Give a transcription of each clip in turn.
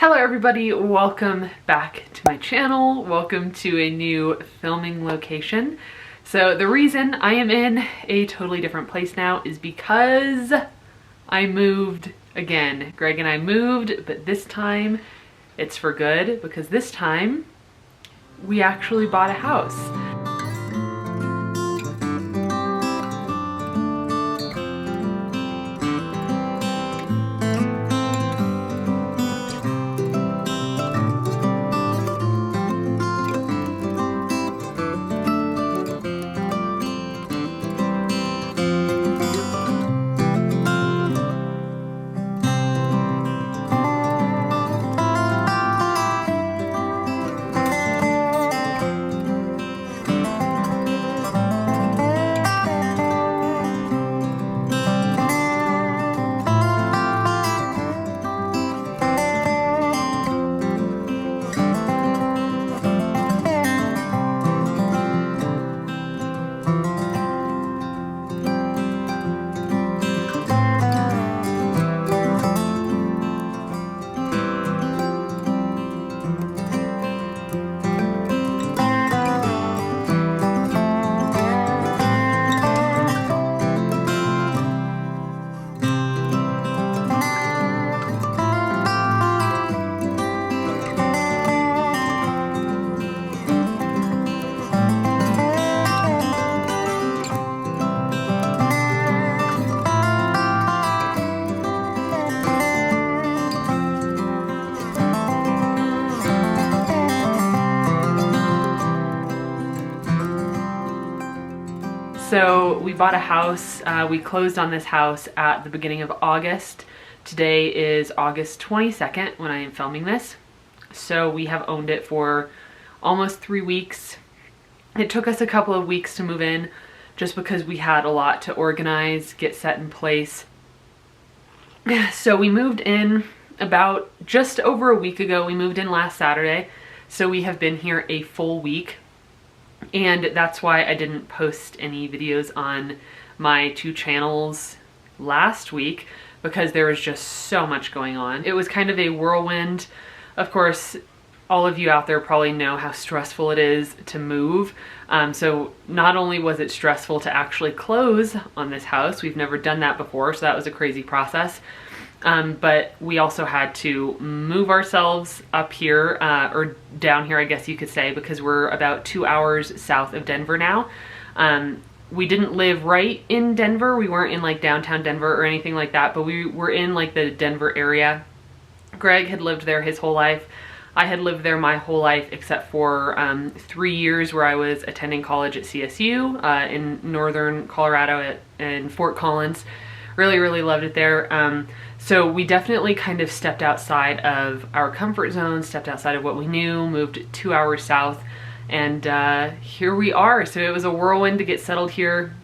Hello everybody, welcome back to my channel. Welcome to a new filming location. So the reason I am in a totally different place now is because I moved again. Greg and I moved, but this time it's for good because this time we actually bought a house. So we bought a house, we closed on this house at the beginning of August. Today is August 22nd when I am filming this. So we have owned it for almost 3 weeks. It took us a couple of weeks to move in just because we had a lot to organize, get set in place. So we moved in about just over a week ago. We moved in last Saturday. So we have been here a full week. And that's why I didn't post any videos on my two channels last week because there was just so much going on. It was kind of a whirlwind. Of course, all of you out there probably know how stressful it is to move. So not only was it stressful to actually close on this house, we've never done that before, so that was a crazy process. But we also had to move ourselves up here, or down here, I guess you could say, because we're about 2 hours south of Denver now. We didn't live right in Denver. We weren't in like downtown Denver or anything like that, but we were in like the Denver area. Greg had lived there his whole life. I had lived there my whole life except for 3 years where I was attending college at CSU in northern Colorado in Fort Collins. Really loved it there. So we definitely kind of stepped outside of our comfort zone, stepped outside of what we knew, moved 2 hours south, and here we are. So it was a whirlwind to get settled here.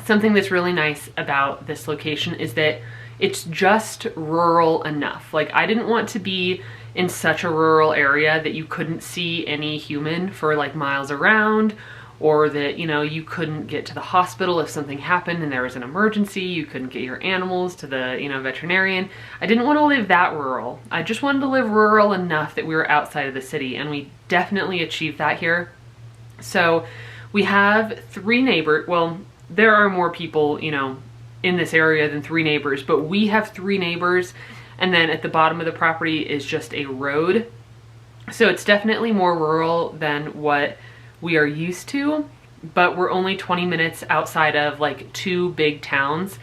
Something that's really nice about this location is that it's just rural enough. Like, I didn't want to be in such a rural area that you couldn't see any human for like miles around, or that, you know, you couldn't get to the hospital if something happened and there was an emergency. You couldn't get your animals to the, you know, veterinarian. I didn't want to live that rural. I just wanted to live rural enough that we were outside of the city, and we definitely achieved that here. So we have 3 neighbors. Well, there are more people, you know, in this area than 3 neighbors, but we have 3 neighbors, and then at the bottom of the property is just a road. So it's definitely more rural than what we are used to, but we're only 20 minutes outside of like 2 big towns.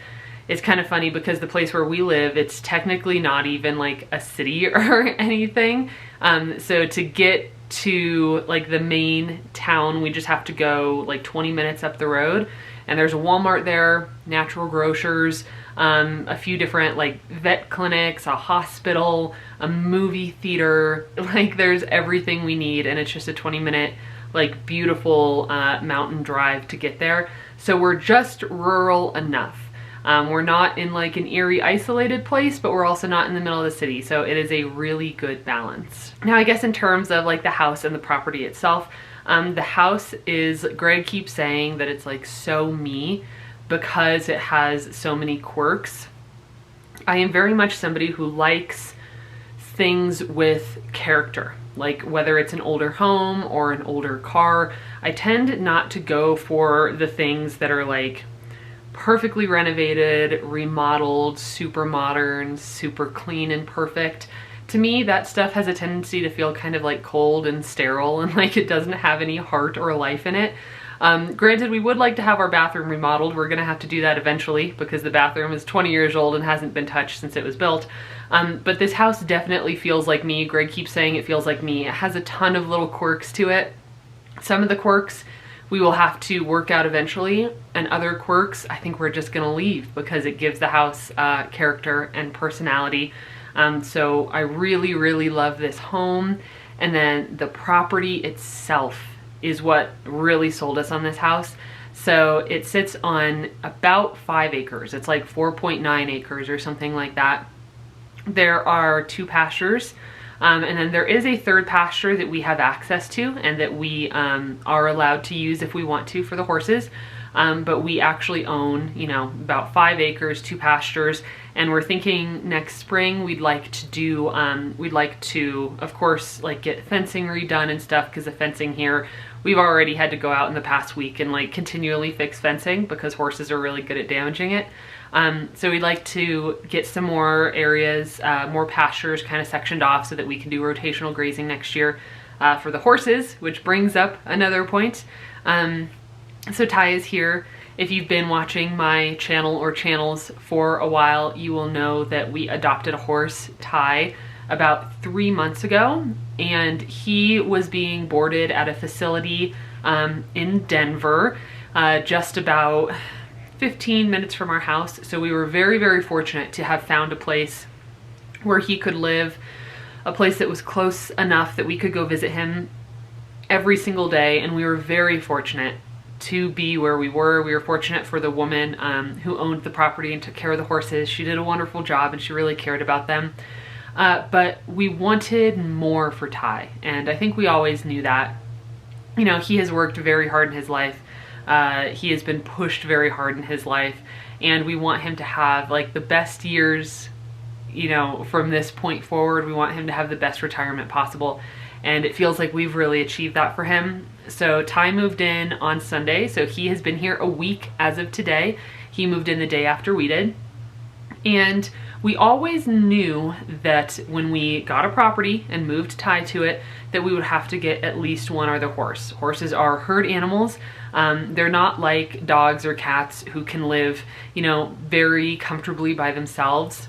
It's kind of funny because the place where we live, it's technically not even like a city or anything. So to get to like the main town, we just have to go like 20 minutes up the road, and there's a Walmart there, natural grocers, a few different like vet clinics, a hospital, a movie theater. Like, there's everything we need, and it's just a 20-minute like beautiful mountain drive to get there. So we're just rural enough. We're not in like an eerie isolated place, but we're also not in the middle of the city. So it is a really good balance. Now, I guess in terms of like the house and the property itself, the house is, Greg keeps saying that it's like so me because it has so many quirks. I am very much somebody who likes things with character, like whether it's an older home or an older car. I tend not to go for the things that are like perfectly renovated, remodeled, super modern, super clean and perfect. To me, that stuff has a tendency to feel kind of like cold and sterile and like it doesn't have any heart or life in it. Granted, we would like to have our bathroom remodeled. We're gonna have to do that eventually because the bathroom is 20 years old and hasn't been touched since it was built. But this house definitely feels like me. Greg keeps saying it feels like me. It has a ton of little quirks to it. Some of the quirks we will have to work out eventually, and other quirks I think we're just gonna leave because it gives the house character and personality. So I really, really love this home. And then the property itself is what really sold us on this house. So it sits on about 5 acres. It's like 4.9 acres or something like that. There are 2 pastures, and then there is a 3rd pasture that we have access to and that we are allowed to use if we want to for the horses. But we actually own, you know, about 5 acres, 2 pastures, and we're thinking next spring we'd like to, of course, like get fencing redone and stuff, because the fencing here, we've already had to go out in the past week and like continually fix fencing because horses are really good at damaging it. So we'd like to get some more areas, more pastures kind of sectioned off so that we can do rotational grazing next year for the horses, which brings up another point. So Ty is here. If you've been watching my channel or channels for a while, you will know that we adopted a horse, Ty, about 3 months ago, and he was being boarded at a facility in Denver, just about 15 minutes from our house. So we were very, very fortunate to have found a place where he could live, a place that was close enough that we could go visit him every single day, and we were very fortunate to be where we were. We were fortunate for the woman who owned the property and took care of the horses. She did a wonderful job and she really cared about them. But we wanted more for Ty, and I think we always knew that. You know, he has worked very hard in his life. He has been pushed very hard in his life, and we want him to have like the best years, you know, from this point forward. We want him to have the best retirement possible, and it feels like we've really achieved that for him. So Ty moved in on Sunday, so he has been here a week as of today. He moved in the day after we did. And we always knew that when we got a property and moved Ty to it, that we would have to get at least one other horse. Horses are herd animals. They're not like dogs or cats who can live, you know, very comfortably by themselves.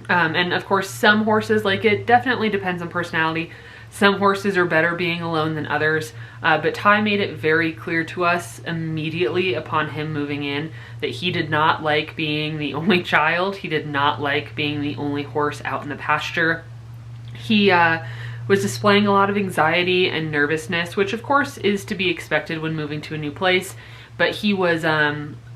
And of course, some horses, like, it definitely depends on personality. Some horses are better being alone than others, but Ty made it very clear to us immediately upon him moving in that he did not like being the only child. He did not like being the only horse out in the pasture. He was displaying a lot of anxiety and nervousness, which of course is to be expected when moving to a new place, but he was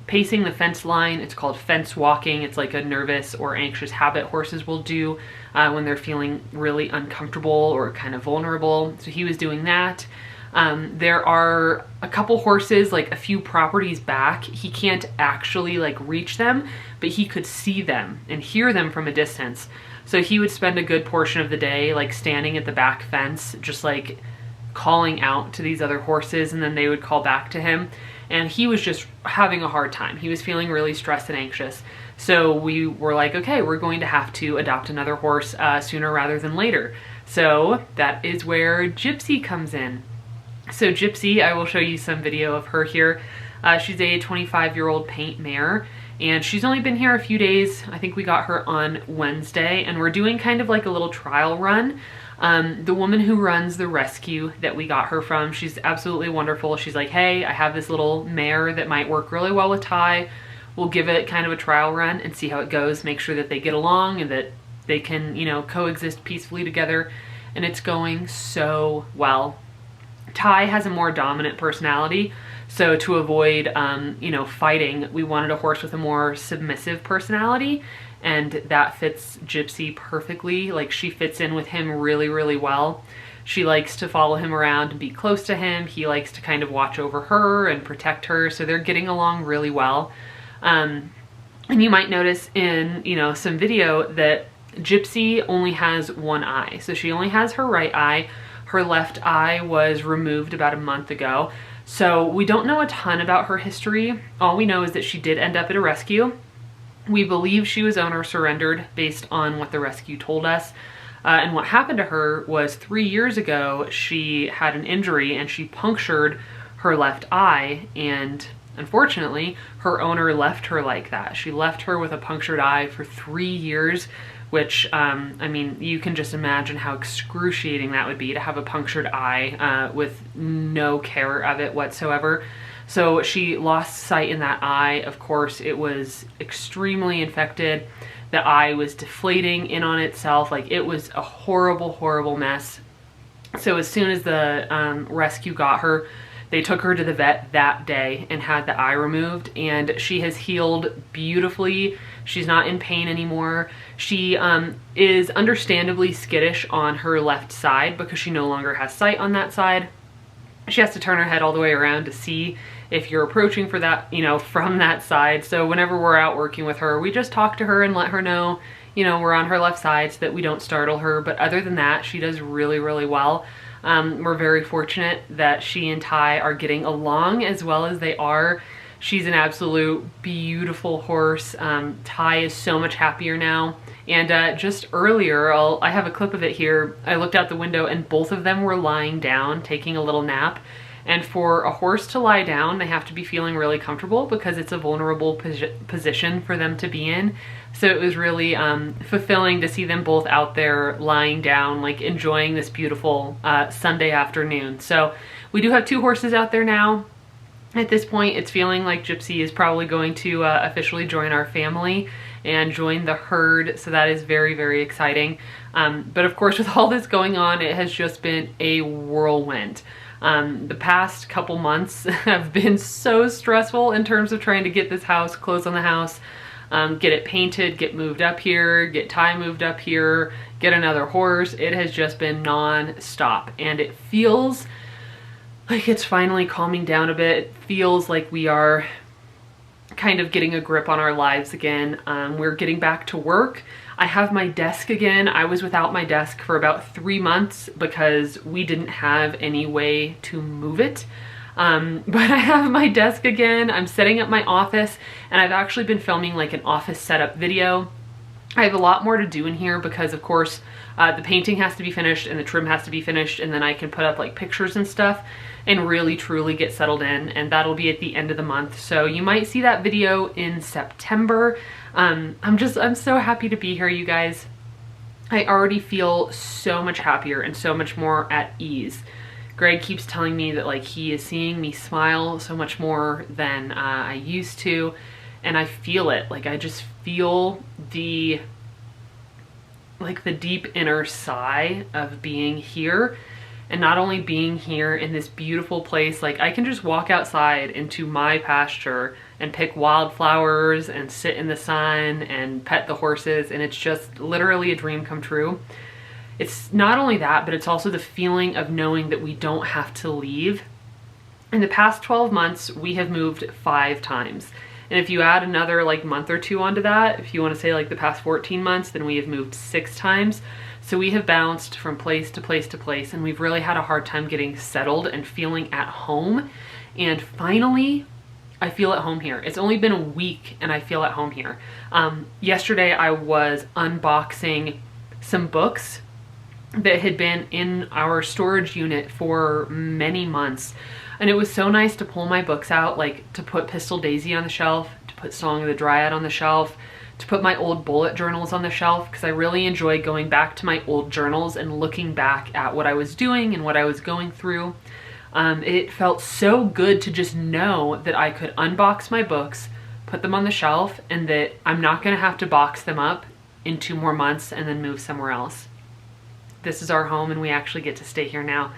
pacing the fence line. It's called fence walking. It's like a nervous or anxious habit horses will do when they're feeling really uncomfortable or kind of vulnerable. So he was doing that. There are a couple horses, like a few properties back. He can't actually like reach them, but he could see them and hear them from a distance. So he would spend a good portion of the day like standing at the back fence, just like calling out to these other horses, and then they would call back to him. And he was just having a hard time. He was feeling really stressed and anxious. So we were like, okay, we're going to have to adopt another horse sooner rather than later. So that is where Gypsy comes in. So Gypsy, I will show you some video of her here. She's a 25-year-old paint mare, and she's only been here a few days. I think we got her on Wednesday, and we're doing kind of like a little trial run. The woman who runs the rescue that we got her from, she's absolutely wonderful. She's like, hey, I have this little mare that might work really well with Ty. We'll give it kind of a trial run and see how it goes, make sure that they get along and that they can, you know, coexist peacefully together. And it's going so well. Ty has a more dominant personality, so to avoid, you know, fighting, we wanted a horse with a more submissive personality, and that fits Gypsy perfectly. Like, she fits in with him really, really well. She likes to follow him around and be close to him. He likes to kind of watch over her and protect her, so they're getting along really well. And you might notice in, you know, some video that Gypsy only has one eye, so she only has her right eye. Her left eye was removed about a month ago. So we don't know a ton about her history. All we know is that she did end up at a rescue. We believe she was owner surrendered based on what the rescue told us. And what happened to her was 3 years ago, she had an injury and she punctured her left eye, and unfortunately, her owner left her like that. She left her with a punctured eye for 3 years, which, I mean, you can just imagine how excruciating that would be to have a punctured eye with no care of it whatsoever. So she lost sight in that eye. Of course, it was extremely infected. The eye was deflating in on itself. Like, it was a horrible, horrible mess. So as soon as the rescue got her, they took her to the vet that day and had the eye removed, and she has healed beautifully. She's not in pain anymore. She is understandably skittish on her left side because she no longer has sight on that side. She has to turn her head all the way around to see if you're approaching for that, you know, from that side. So whenever we're out working with her, we just talk to her and let her know, you know, we're on her left side so that we don't startle her. But other than that, she does really, really well. We're very fortunate that she and Ty are getting along as well as they are. She's an absolute beautiful horse. Ty is so much happier now. And just earlier, I have a clip of it here. I looked out the window and both of them were lying down, taking a little nap. And for a horse to lie down, they have to be feeling really comfortable because it's a vulnerable position for them to be in. So it was really fulfilling to see them both out there lying down, like enjoying this beautiful Sunday afternoon. So we do have 2 horses out there now. At this point, it's feeling like Gypsy is probably going to officially join our family and join the herd. So that is very, very exciting. But of course, with all this going on, it has just been a whirlwind. The past couple months have been so stressful in terms of trying to get this house, close on the house, get it painted, get moved up here, get Ty moved up here, get another horse. It has just been non-stop, and it feels like it's finally calming down a bit. It feels like we are kind of getting a grip on our lives again. We're getting back to work. I have my desk again. I was without my desk for about 3 months because we didn't have any way to move it. But I have my desk again. I'm setting up my office, and I've actually been filming like an office setup video. I have a lot more to do in here because, of course, the painting has to be finished and the trim has to be finished, and then I can put up like pictures and stuff and really truly get settled in, and that'll be at the end of the month. So you might see that video in September. I'm so happy to be here, you guys. I already feel so much happier and so much more at ease. Greg keeps telling me that like he is seeing me smile so much more than I used to, and I feel it. Like, I just feel the deep inner sigh of being here. And not only being here in this beautiful place, like I can just walk outside into my pasture and pick wildflowers and sit in the sun and pet the horses, and it's just literally a dream come true. It's not only that, but it's also the feeling of knowing that we don't have to leave. In the past 12 months, we have moved 5 times. And if you add another like month or 2 onto that, if you want to say like the past 14 months, then we have moved 6 times. So we have bounced from place to place to place, and we've really had a hard time getting settled and feeling at home. And finally, I feel at home here. It's only been a week and I feel at home here. Yesterday I was unboxing some books that had been in our storage unit for many months. And it was so nice to pull my books out, like to put Pistol Daisy on the shelf, to put Song of the Dryad on the shelf, to put my old bullet journals on the shelf, because I really enjoy going back to my old journals and looking back at what I was doing and what I was going through. It felt so good to just know that I could unbox my books, put them on the shelf, and that I'm not going to have to box them up in 2 more months and then move somewhere else. This is our home and we actually get to stay here now.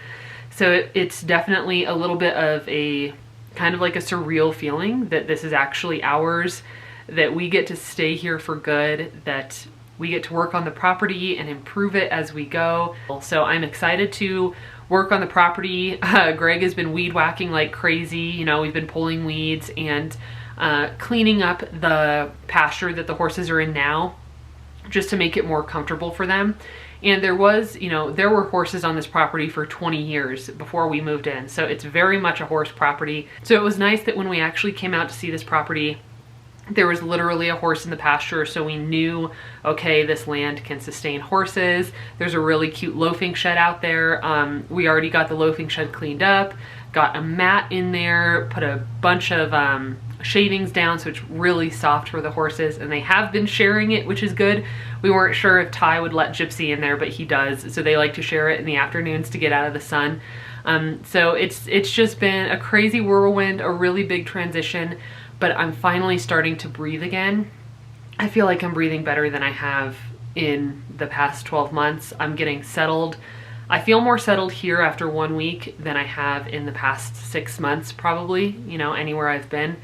So it's definitely a little bit of a kind of like a surreal feeling that this is actually ours, that we get to stay here for good, that we get to work on the property and improve it as we go. So I'm excited to work on the property. Greg has been weed whacking like crazy. You know, we've been pulling weeds and cleaning up the pasture that the horses are in now. just to make it more comfortable for them. And there was, you know, there were horses on this property for 20 years before we moved in. So it's very much a horse property. So it was nice that when we actually came out to see this property, there was literally a horse in the pasture. So we knew, okay, this land can sustain horses. There's a really cute loafing shed out there. We already got the loafing shed cleaned up, got a mat in there, put a bunch of shavings down so it's really soft for the horses, and they have been sharing it, which is good. We weren't sure if Ty would let Gypsy in there, but he does, so they like to share it in the afternoons to get out of the sun. So it's just been a crazy whirlwind, a really big transition, but I'm finally starting to breathe again. I feel like I'm breathing better than I have in the past 12 months. I'm getting settled. I feel more settled here after 1 week than I have in the past 6 months, probably, you know, anywhere I've been.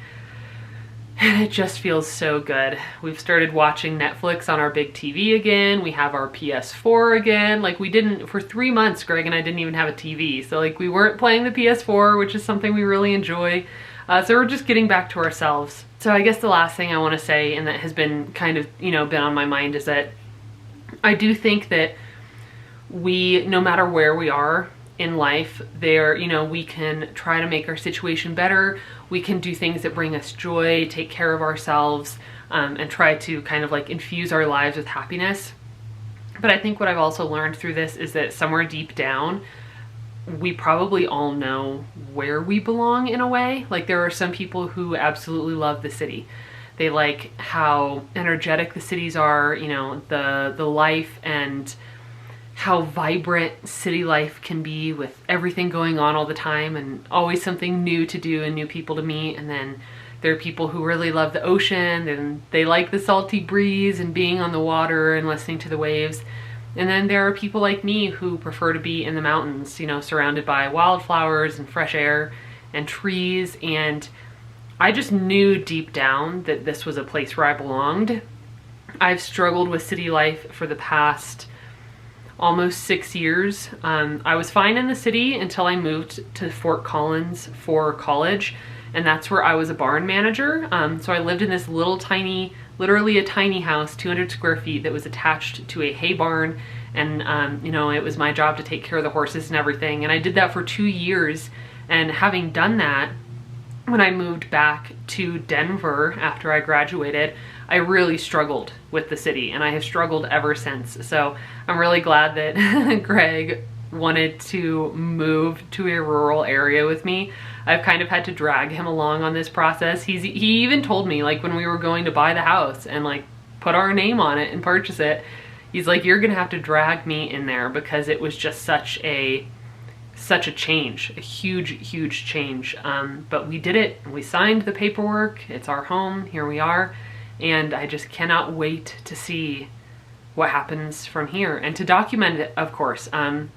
And it just feels so good. We've started watching Netflix on our big TV again. We have our PS4 again. Like, we didn't, for 3 months, Greg and I didn't even have a TV. So like, we weren't playing the PS4, which is something we really enjoy. So we're just getting back to ourselves. So I guess the last thing I want to say, and that has been kind of, you know, been on my mind, is that I do think that we, no matter where we are in life, there, you know, we can try to make our situation better. We can do things that bring us joy, take care of ourselves, and try to kind of like infuse our lives with happiness. But I think what I've also learned through this is that somewhere deep down, we probably all know where we belong in a way. Like, there are some people who absolutely love the city. They like how energetic the cities are, you know, the life and how vibrant city life can be with everything going on all the time and always something new to do and new people to meet. And then there are people who really love the ocean and they like the salty breeze and being on the water and listening to the waves. And then there are people like me who prefer to be in the mountains, you know, surrounded by wildflowers and fresh air and trees. And I just knew deep down that this was a place where I belonged. I've struggled with city life for the past almost 6 years. I was fine in the city until I moved to Fort Collins for college, and that's where I was a barn manager. So I lived in this little tiny, literally a tiny house, 200 square feet, that was attached to a hay barn, and you know, it was my job to take care of the horses and everything, and I did that for 2 years. And having done that, when I moved back to Denver after I graduated, I really struggled with the city, and I have struggled ever since. So I'm really glad that Greg wanted to move to a rural area with me. I've kind of had to drag him along on this process. He even told me, like, when we were going to buy the house and like put our name on it and purchase it, he's like, you're gonna have to drag me in there, because it was just such a change, a huge change. But we did it. We signed the paperwork. It's our home. Here we are. And I just cannot wait to see what happens from here and to document it, of course. You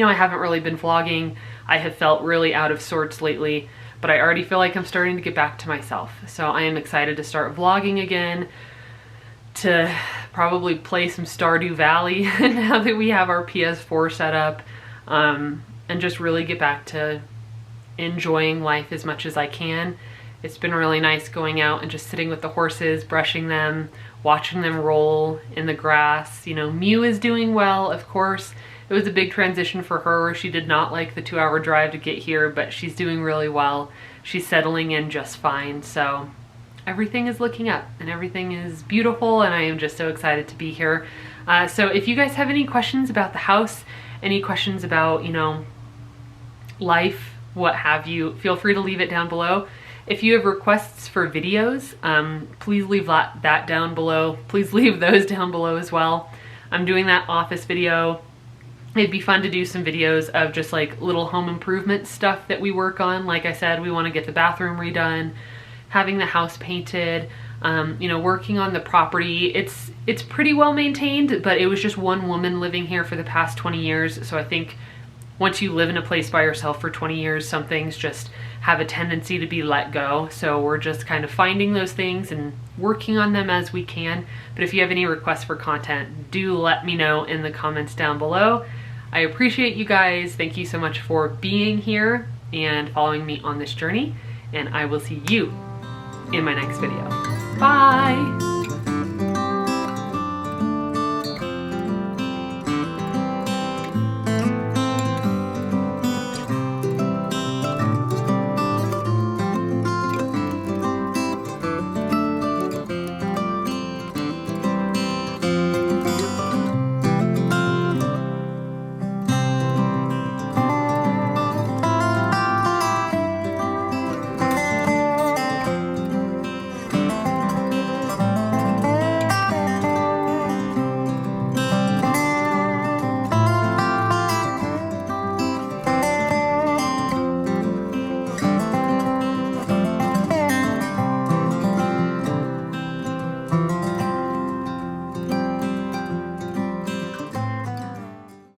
know, I haven't really been vlogging. I have felt really out of sorts lately, but I already feel like I'm starting to get back to myself. So I am excited to start vlogging again, to probably play some Stardew Valley now that we have our PS4 set up, and just really get back to enjoying life as much as I can. It's been really nice going out and just sitting with the horses, brushing them, watching them roll in the grass. You know, Mew is doing well, of course. It was a big transition for her. She did not like the 2-hour drive to get here, but she's doing really well. She's settling in just fine. So everything is looking up and everything is beautiful, and I am just so excited to be here. So if you guys have any questions about the house, any questions about, you know, life, what have you, feel free to leave it down below. If you have requests for videos, please leave that down below. Please leave those down below as well. I'm doing that office video. It'd be fun to do some videos of just like little home improvement stuff that we work on. Like I said, we want to get the bathroom redone, having the house painted, you know, working on the property. It's pretty well maintained, but it was just one woman living here for the past 20 years. So I think once you live in a place by yourself for 20 years, some things just have a tendency to be let go. So we're just kind of finding those things and working on them as we can. But if you have any requests for content, do let me know in the comments down below. I appreciate you guys. Thank you so much for being here and following me on this journey. And I will see you in my next video. Bye!